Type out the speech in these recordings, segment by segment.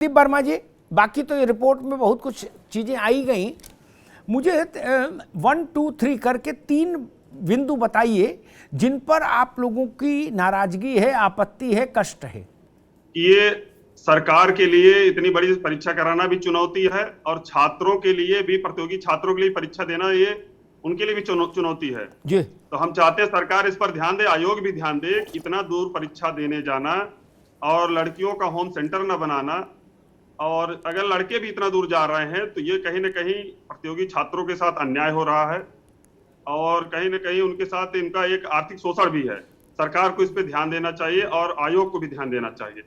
दीप वर्मा जी, बाकी तो ये रिपोर्ट में बहुत कुछ चीज़ें आई गई, मुझे 1, 2, 3 करके 3 बिंदु बताइए जिन पर आप लोगों की नाराजगी है, आपत्ति है, कष्ट है। ये सरकार के लिए इतनी बड़ी परीक्षा कराना भी चुनौती है और छात्रों के लिए भी, प्रतियोगी छात्रों के लिए परीक्षा देना ये उनके लिए भी चुनौती है जी। तो हम चाहते हैं सरकार इस पर ध्यान दे, आयोग भी ध्यान दे। इतना दूर परीक्षा देने जाना और लड़कियों का होम सेंटर न बनाना, और अगर लड़के भी इतना दूर जा रहे हैं तो ये कहीं ना कहीं प्रतियोगी छात्रों के साथ अन्याय हो रहा है और कहीं ना कहीं उनके साथ इनका एक आर्थिक शोषण भी है। सरकार को इस पर ध्यान देना चाहिए और आयोग को भी ध्यान देना चाहिए।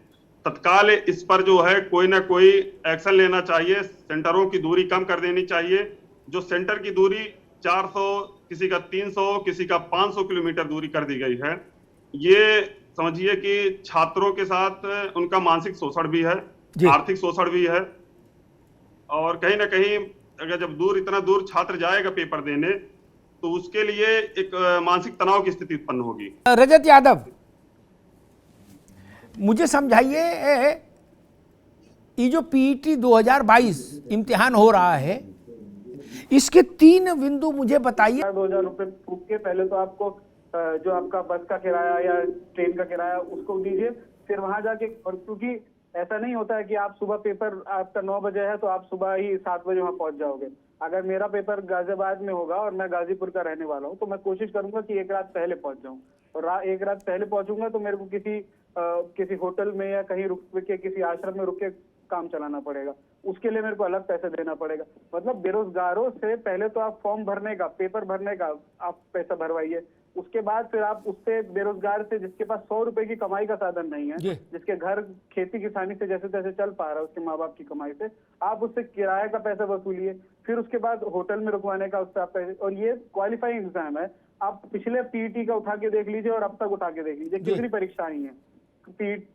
तत्काल इस पर जो है कोई ना कोई एक्शन लेना चाहिए। सेंटरों की दूरी कम कर देनी चाहिए। जो सेंटर की दूरी 400, किसी का 300, किसी का 500 किलोमीटर दूरी कर दी गई है, ये समझिए कि छात्रों के साथ उनका मानसिक शोषण भी है, आर्थिक शोषण भी है। और कहीं ना कहीं अगर जब इतना दूर छात्र जाएगा पेपर देने तो उसके लिए एक मानसिक तनाव की स्थिति उत्पन्न होगी। रजत यादव, मुझे समझाइए, ये जो पीईटी 2022 इम्तिहान हो रहा है, इसके 3 बिंदु मुझे बताइए। 2000 रुपए फूक के पहले तो आपको जो आपका बस का किराया या ट्रेन का किराया उसको दीजिए, फिर वहां जाके, और क्योंकि ऐसा नहीं होता है कि आप सुबह पेपर आपका 9 बजे है तो आप सुबह ही 7 बजे वहां पहुंच जाओगे। अगर मेरा पेपर गाजियाबाद में होगा और मैं गाजीपुर का रहने वाला हूं तो मैं कोशिश करूंगा कि एक रात पहले पहुंच जाऊं, और एक रात पहले पहुंचूंगा तो मेरे को किसी होटल में या कहीं रुक के, किसी आश्रम में रुक के काम चलाना पड़ेगा। उसके लिए मेरे को अलग पैसे देना पड़ेगा। मतलब बेरोजगारों से पहले तो आप फॉर्म भरने का, पेपर भरने का आप पैसा भरवाइए, उसके बाद फिर आप उससे बेरोजगार से, जिसके पास 100 रुपए की कमाई का साधन नहीं है, जिसके घर खेती किसानी से जैसे तैसे चल पा रहा है उसके माँ बाप की कमाई से, आप उससे किराए का पैसा वसूलिए, फिर उसके बाद होटल में रुकवाने का उससे आप पैसे। और ये क्वालिफाइंग एग्जाम है, आप पिछले पीईटी का उठा के देख लीजिए और अब तक उठा के देख लीजिए कितनी परीक्षाएं हैं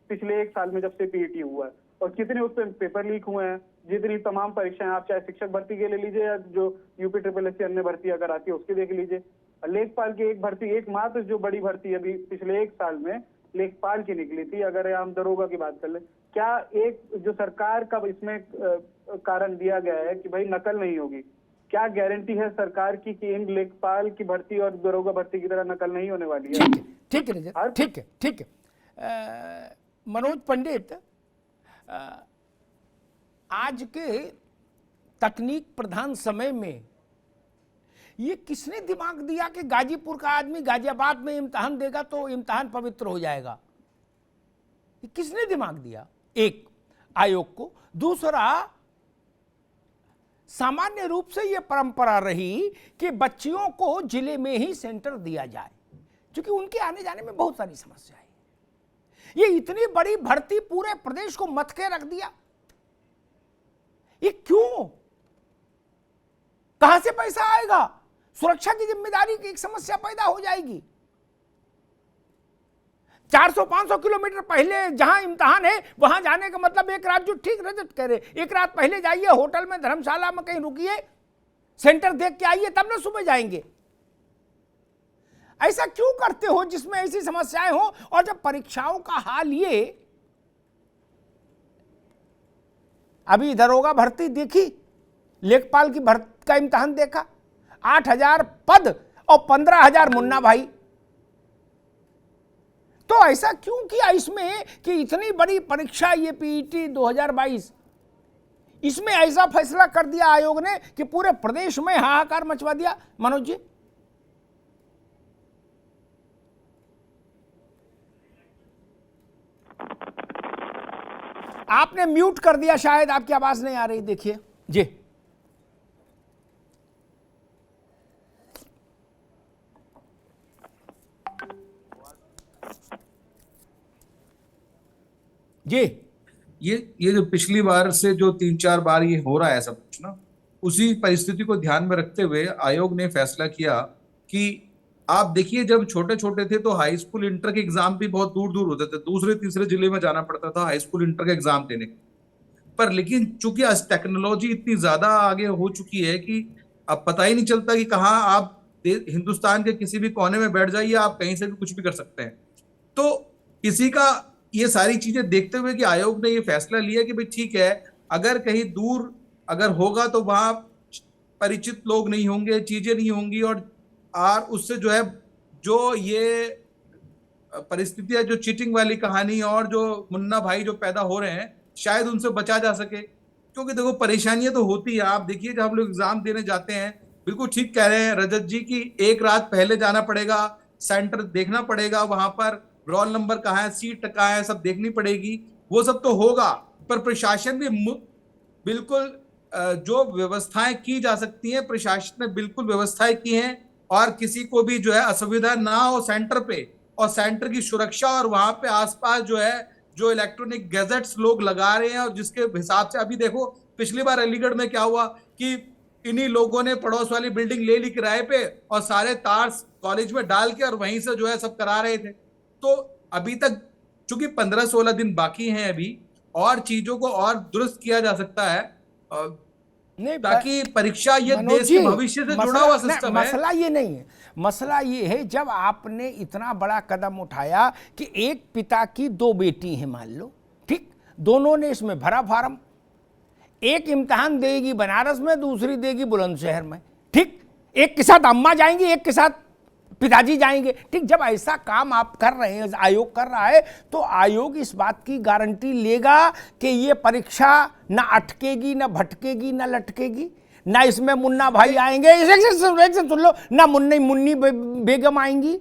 पिछले 1 साल में जब से पीईटी हुआ है, और कितने उस पर पेपर लीक हुए हैं। जितनी तमाम परीक्षाएं, आप चाहे शिक्षक भर्ती के ले लीजिए या जो यूपी SSS अन्य भर्ती अगर आती है उसके देख लीजिए। लेखपाल की एक भर्ती, एकमात्र जो बड़ी भर्ती अभी पिछले 1 साल में लेखपाल की निकली थी, अगर हम दरोगा की बात कर ले, क्या एक जो सरकार का इसमें कारण दिया गया है कि भाई नकल नहीं होगी, क्या गारंटी है सरकार की कि इन लेखपाल की भर्ती और दरोगा भर्ती की तरह नकल नहीं होने वाली है? ठीक है, ठीक है। मनोज पंडित, आज के तकनीक प्रधान समय में ये किसने दिमाग दिया कि गाजीपुर का आदमी गाजियाबाद में इम्तिहान देगा तो इम्तिहान पवित्र हो जाएगा? ये किसने दिमाग दिया? एक, आयोग को। दूसरा, सामान्य रूप से ये परंपरा रही कि बच्चियों को जिले में ही सेंटर दिया जाए, क्योंकि उनके आने जाने में बहुत सारी समस्याएं। ये इतनी बड़ी भर्ती पूरे प्रदेश को मथ के रख दिया, ये क्यों? कहां से पैसा आएगा? सुरक्षा की जिम्मेदारी की एक समस्या पैदा हो जाएगी। 400-500 किलोमीटर पहले जहां इम्तिहान है वहां जाने का मतलब, एक रात, जो ठीक रजत कह रहे, एक रात पहले जाइए, होटल में, धर्मशाला में कहीं रुकिए, सेंटर देख के आइए, तब ना सुबह जाएंगे। ऐसा क्यों करते हो जिसमें ऐसी समस्याएं हो? और जब परीक्षाओं का हाल ये, अभी दरोगा भर्ती देखी, लेखपाल की भर्ती का इम्तिहान देखा, 8,000 पद और 15,000 मुन्ना भाई। तो ऐसा क्यों किया इसमें कि इतनी बड़ी परीक्षा ये पीईटी 2022, इसमें ऐसा फैसला कर दिया आयोग ने कि पूरे प्रदेश में हाहाकार मचवा दिया? मनोज जी, आपने म्यूट कर दिया, शायद आपकी आवाज नहीं आ रही। देखिए जी। जी, ये जो पिछली बार से जो 3-4 बार ये हो रहा है सब कुछ ना, उसी परिस्थिति को ध्यान में रखते हुए आयोग ने फैसला किया कि आप देखिए, जब छोटे छोटे थे तो हाई स्कूल इंटर के एग्जाम भी बहुत दूर दूर होते थे, दूसरे तीसरे जिले में जाना पड़ता था हाई स्कूल इंटर का एग्जाम देने पर। लेकिन चूंकि आज टेक्नोलॉजी इतनी ज्यादा आगे हो चुकी है कि अब पता ही नहीं चलता कि कहाँ आप हिंदुस्तान के किसी भी कोने में बैठ जाइए, आप कहीं से भी कुछ भी कर सकते हैं। तो किसी का ये सारी चीजें देखते हुए कि आयोग ने ये फैसला लिया कि भाई ठीक है, अगर कहीं दूर अगर होगा तो वहां परिचित लोग नहीं होंगे, चीजें नहीं होंगी, और उससे जो है जो ये परिस्थितियां, जो चीटिंग वाली कहानी और जो मुन्ना भाई जो पैदा हो रहे हैं, शायद उनसे बचा जा सके। क्योंकि देखो परेशानियां तो होती है, आप देखिए जब हम लोग एग्जाम देने जाते हैं, बिल्कुल ठीक कह रहे हैं रजत जी की एक रात पहले जाना पड़ेगा, सेंटर देखना पड़ेगा, वहां पर रोल नंबर कहाँ है, सीट कहाँ है, सब देखनी पड़ेगी, वो सब तो होगा। पर प्रशासन भी बिल्कुल जो व्यवस्थाएं की जा सकती हैं, प्रशासन ने बिल्कुल व्यवस्थाएं की हैं, और किसी को भी जो है असुविधा ना हो सेंटर पे, और सेंटर की सुरक्षा और वहां पे आसपास जो है जो इलेक्ट्रॉनिक गैजेट्स लोग लगा रहे हैं, और जिसके हिसाब से अभी देखो पिछली बार अलीगढ़ में क्या हुआ कि इन्हीं लोगों ने पड़ोस वाली बिल्डिंग ले ली किराए पे और सारे तार कॉलेज में डाल के और वहीं से जो है सब करा रहे थे। तो अभी तक चूंकि 15-16 दिन बाकी हैं अभी, और चीजों को और दुरुस्त किया जा सकता है, नहीं, ताकि परीक्षा ये मनोज देश जी, के भविष्य से जुड़ा हुआ सिस्टम है। मसला ये नहीं है, मसला ये है जब आपने इतना बड़ा कदम उठाया कि एक पिता की दो बेटी हैं मान लो, ठीक, दोनों ने इसमें भरा फार्म, एक इम्तिहान देगी बनारस में, दूसरी देगी बुलंदशहर में, ठीक, एक के साथ अम्मा जाएंगी, एक के साथ पिताजी जाएंगे, ठीक। जब ऐसा काम आप कर रहे हैं, आयोग कर रहा है, तो आयोग इस बात की गारंटी लेगा कि ये परीक्षा ना अटकेगी, ना भटकेगी, ना लटकेगी, ना इसमें मुन्ना भाई आएंगे, एक से सुन लो, ना मुन्नी बेगम आएंगी,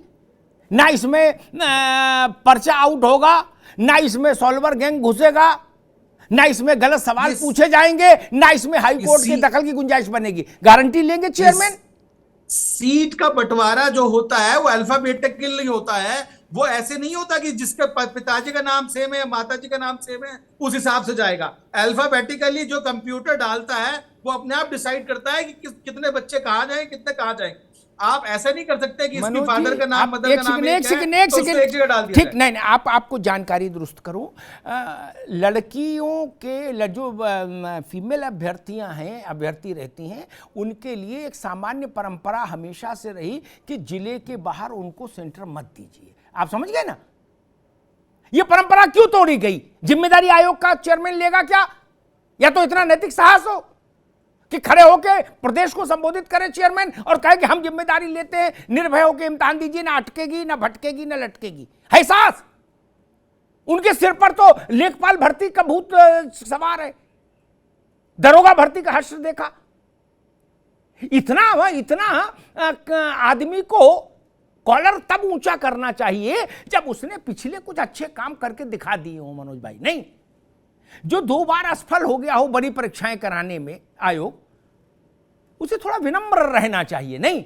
ना इसमें पर्चा आउट होगा, ना इसमें सॉल्वर गैंग घुसेगा, ना इसमें गलत सवाल पूछे जाएंगे, ना इसमें हाई कोर्ट के दखल की गुंजाइश बनेगी। गारंटी लेंगे चेयरमैन। सीट का बंटवारा जो होता है वो अल्फाबेटिकली होता है, वो ऐसे नहीं होता कि जिसका पिताजी का नाम सेम है, माताजी का नाम सेम है, उस हिसाब से जाएगा। अल्फाबेटिकली जो कंप्यूटर डालता है वो अपने आप डिसाइड करता है कि कितने बच्चे कहाँ जाएं, कितने कहाँ जाएंगे। आप ऐसा नहीं कर सकते कि इसकी फादर का नाम, मदर का नाम एक जगह डाल दिया। ठीक, नहीं, आपको जानकारी दुरुस्त करूं, लड़कियों के जो फीमेल अभ्यर्थियां हैं, अभ्यर्थी रहती हैं, उनके लिए एक सामान्य परंपरा हमेशा से रही कि जिले के बाहर उनको सेंटर मत दीजिए। आप समझ गए ना? ये परंपरा क्यों तोड़ी गई? जिम्मेदारी आयोग का चेयरमैन लेगा क्या? या तो इतना नैतिक साहस हो कि खड़े होकर प्रदेश को संबोधित करे चेयरमैन और कहे कि हम जिम्मेदारी लेते हैं, निर्भय होकर इम्तिहान दीजिए, ना अटकेगी, ना भटकेगी, ना लटकेगी। है साहस? उनके सिर पर तो लेखपाल भर्ती का भूत सवार है, दरोगा भर्ती का हश्र देखा। इतना आदमी को कॉलर तब ऊंचा करना चाहिए जब उसने पिछले कुछ अच्छे काम करके दिखा दिए हो मनोज भाई। नहीं, जो 2 बार असफल हो गया हो बड़ी परीक्षाएं कराने में आयोग, उसे थोड़ा विनम्र रहना चाहिए। नहीं,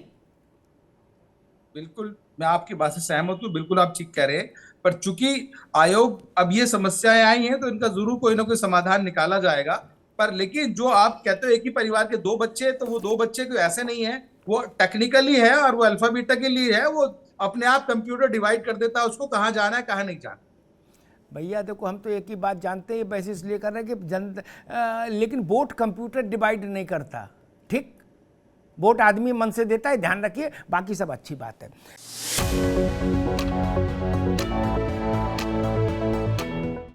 बिल्कुल मैं आपकी बात से सहमत हूं, बिल्कुल आप ठीक कह रहे हैं। पर चूंकि आयोग अब ये समस्याएं आई हैं तो इनका जरूर कोई ना कोई समाधान निकाला जाएगा। पर लेकिन जो आप कहते हो एक ही परिवार के 2 बच्चे, तो वो 2 बच्चे कोई ऐसे नहीं है, वो टेक्निकली है और वो अल्फाबेटिकली है, वो अपने आप कंप्यूटर डिवाइड कर देता है उसको कहाँ जाना है कहाँ नहीं जाना। भैया देखो, हम तो एक ही बात जानते हैं, वैसे इसलिए कर रहे हैं कि लेकिन वोट कंप्यूटर डिवाइड नहीं करता, ठीक? वोट आदमी मन से देता है, ध्यान रखिए, बाकी सब अच्छी बात है।